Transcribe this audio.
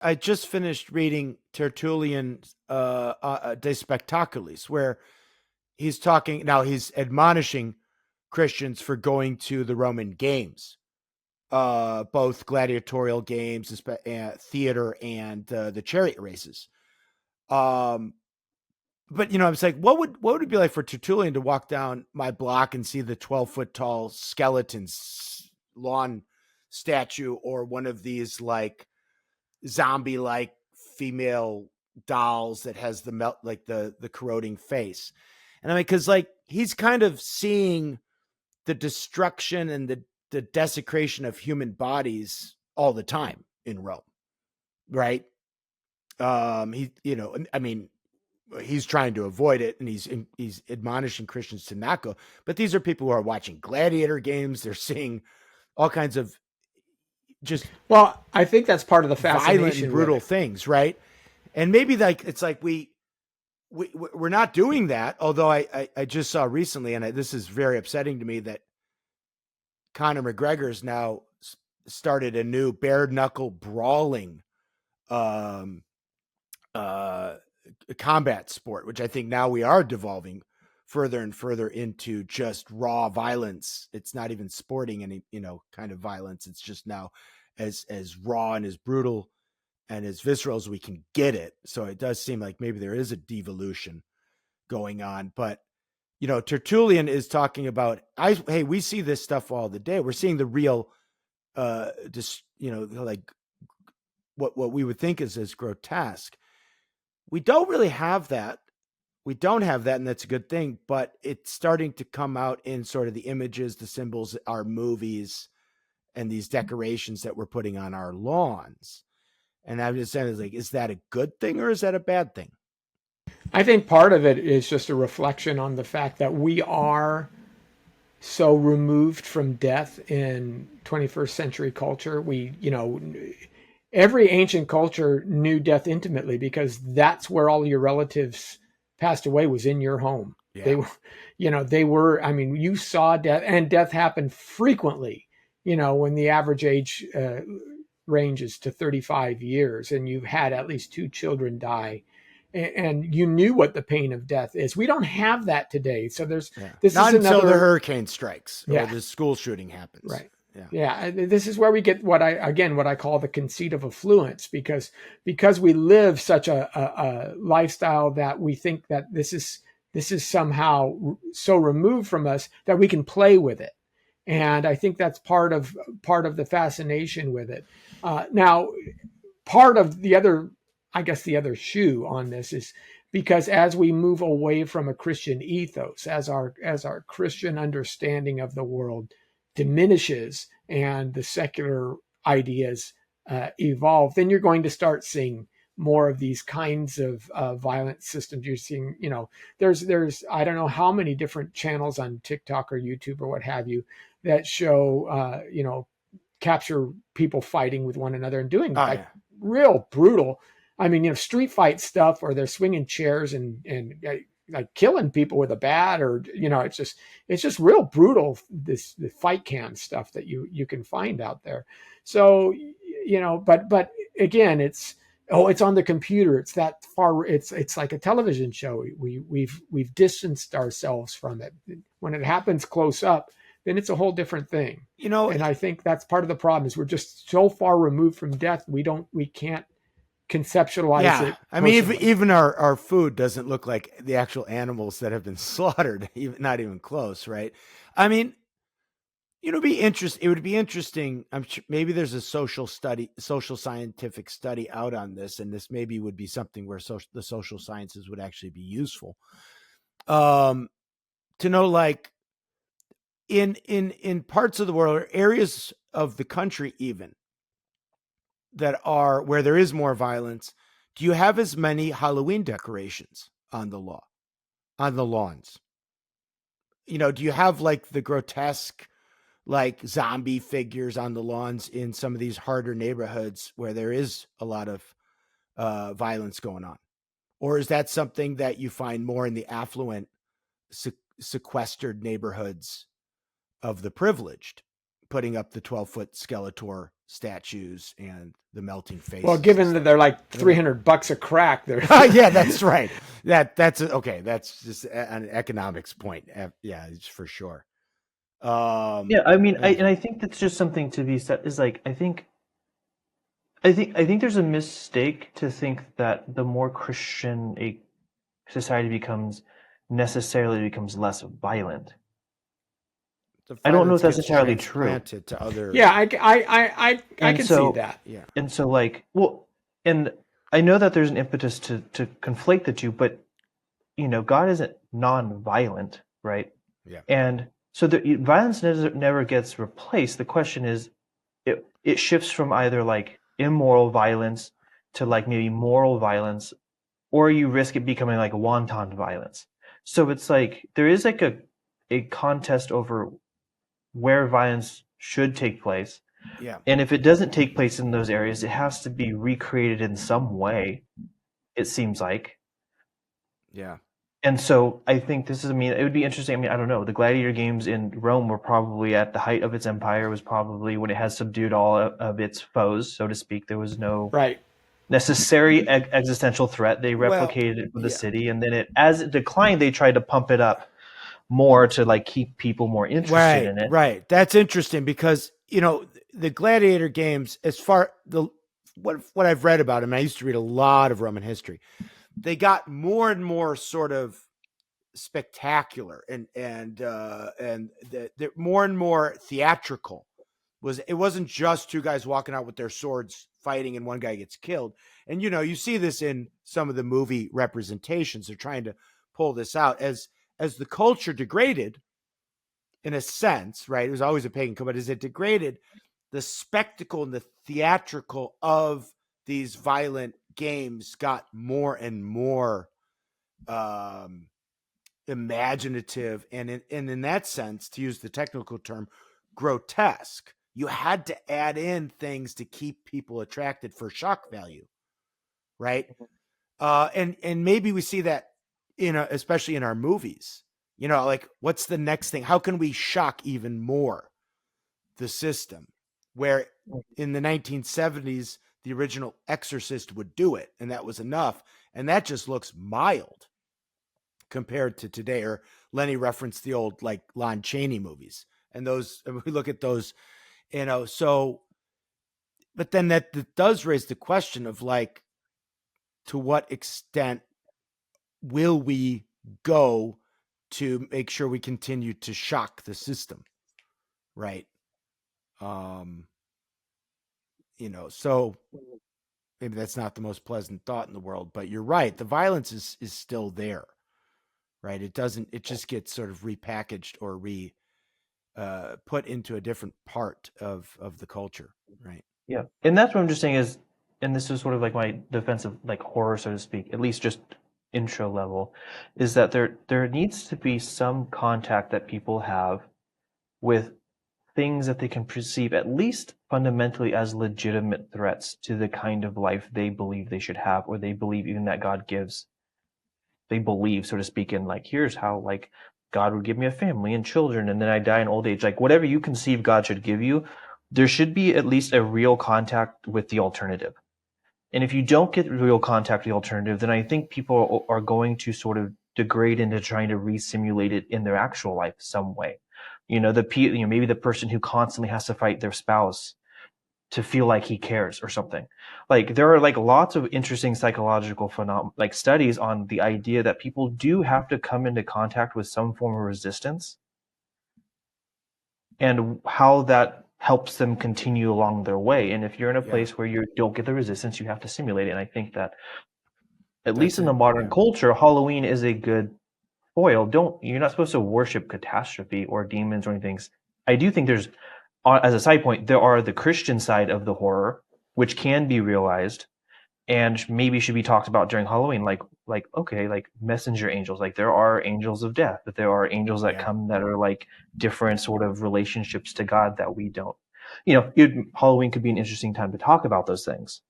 I just finished reading Tertullian De Spectaculis, where he's talking now. He's admonishing Christians for going to the Roman games, both gladiatorial games, theater, and the chariot races. Um, but I was like, what would it be like for Tertullian to walk down my block and see the 12-foot tall skeleton lawn statue, or one of these like zombie like female dolls that has the melt, like the corroding face. And I mean, because like he's kind of seeing the destruction and the desecration of human bodies all the time in Rome, right? He, I mean, he's trying to avoid it, and he's admonishing Christians to not go. But these are people who are watching Gladiator Games. They're seeing all kinds of just Well, I think that's part of the violent and fascination with brutal it. things, right? And maybe like it's like we're not doing that. Although I just saw recently, and this is very upsetting to me, that Conor McGregor's now started a new bare knuckle brawling um, uh, combat sport, which I think now we are devolving further and further into just raw violence. It's not even sporting any kind of violence. It's just now as raw and as brutal and as visceral as we can get it. So it does seem like maybe there is a devolution going on. But Tertullian is talking about, hey, we see this stuff all the day. We're seeing the real just like what we would think is as grotesque. We don't really have that. We don't have that, and that's a good thing, but it's starting to come out in sort of the images, the symbols, our movies, and these decorations that we're putting on our lawns. And I'm just saying, like, is that a good thing or is that a bad thing? I think part of it is just a reflection on the fact that we are so removed from death in 21st century culture. Every ancient culture knew death intimately because that's where all your relatives passed away, was in your home. They Yeah. were, they were, I mean, you saw death, and death happened frequently, when the average age ranges to 35 years and you've had at least two children die, and you knew what the pain of death is. We don't have that today. So Yeah. this is Not until the another, hurricane strikes or yeah, the school shooting happens. right. Yeah. Yeah, this is where we get what I call the conceit of affluence, because we live such a lifestyle that we think that this is somehow so removed from us that we can play with it, and I think that's part of the fascination with it. Now, part of the other, I guess, the other shoe on this is because as we move away from a Christian ethos, as our Christian understanding of the world diminishes and the secular ideas evolve, then you're going to start seeing more of these kinds of violent systems. You're seeing, there's I don't know how many different channels on TikTok or YouTube or what have you that show, capture people fighting with one another and doing Oh like yeah. real brutal. I mean, street fight stuff, or they're swinging chairs and like killing people with a bat, or it's just real brutal. The fight cam stuff that you can find out there. So but again, it's on the computer. It's that far. It's like a television show. We've distanced ourselves from it. When it happens close up, then it's a whole different thing. You know, And I think that's part of the problem, is we're just so far removed from death. We can't conceptualize yeah. it I mean, personally. even our food doesn't look like the actual animals that have been slaughtered, even not even close, right? I mean, it would be interesting. I'm sure maybe there's a social scientific study out on this, and this maybe would be something where the social sciences would actually be useful. Um, to know, like, in parts of the world or areas of the country even that are where there is more violence, do you have as many Halloween decorations on the lawns? Do you have like the grotesque like zombie figures on the lawns in some of these harder neighborhoods where there is a lot of violence going on? Or is that something that you find more in the affluent, sequestered neighborhoods of the privileged, putting up the 12-foot Skeletor statues and the melting faces. Well, given that they're like $300 a crack, they're yeah, that's right. That's okay. That's just an economics point. Yeah, it's for sure. Yeah, I mean, I think that's just something to be said. Is like I think there's a mistake to think that the more Christian a society becomes, necessarily becomes less violent. I don't know if that's entirely true. To other, yeah, I can see that. Yeah, And so, like, well, and I know that there's an impetus to conflate the two, but God isn't non-violent, right? Yeah. And so the violence never gets replaced. The question is, it shifts from either like immoral violence to like maybe moral violence, or you risk it becoming like wanton violence. So it's like there is like a contest over where violence should take place. Yeah. And if it doesn't take place in those areas, it has to be recreated in some way, it seems like. Yeah. And so I think this is, I mean, it would be interesting. I mean, I don't know. The Gladiator Games in Rome were probably at the height of its empire, was probably when it has subdued all of its foes, so to speak. There was no necessary existential threat. They replicated it for the city. And then as it declined, they tried to pump it up more to like keep people more interested in it. Right. That's interesting because, the Gladiator Games, as far what I've read about them, I used to read a lot of Roman history. They got more and more sort of spectacular and they're more and more theatrical. It wasn't just two guys walking out with their swords fighting and one guy gets killed. And you see this in some of the movie representations. They're trying to pull this out as the culture degraded, in a sense, right? It was always a pagan culture, but as it degraded, the spectacle and the theatrical of these violent games got more and more imaginative, and in that sense, to use the technical term, grotesque. You had to add in things to keep people attracted for shock value, right? And maybe we see that especially in our movies. Like, what's the next thing? How can we shock even more the system? Where in the 1970s, the original Exorcist would do it, and that was enough. And that just looks mild compared to today. Or Lenny referenced the old like Lon Chaney movies, and we look at those, so, but then that does raise the question of like, to what extent will we go to make sure we continue to shock the system, right? So maybe that's not the most pleasant thought in the world, but you're right. The violence is still there, right? It just gets sort of repackaged or put into a different part of the culture, right? Yeah. And that's what I'm just saying is, and this is sort of like my defense of like horror, so to speak, at least just intro level, is that there needs to be some contact that people have with things that they can perceive at least fundamentally as legitimate threats to the kind of life they believe they should have, or they believe even that God gives. They believe, so to speak, in like, here's how like God would give me a family and children, and then I die in old age. Like whatever you conceive God should give you, there should be at least a real contact with the alternative. And if you don't get real contact with the alternative, then I think people are going to sort of degrade into trying to re-simulate it in their actual life some way. Maybe the person who constantly has to fight their spouse to feel like he cares or something. Like there are like lots of interesting psychological like studies on the idea that people do have to come into contact with some form of resistance, and how that helps them continue along their way. And if you're in a place where you don't get the resistance, you have to simulate it. And I think that at least in the modern culture, Halloween is a good foil. You're not supposed to worship catastrophe or demons or anything. I do think there's, as a side point, there are the Christian side of the horror, which can be realized and maybe should be talked about during Halloween. Like okay, like messenger angels. Like there are angels of death, but there are angels that come that are like different sort of relationships to God that we don't. Halloween could be an interesting time to talk about those things.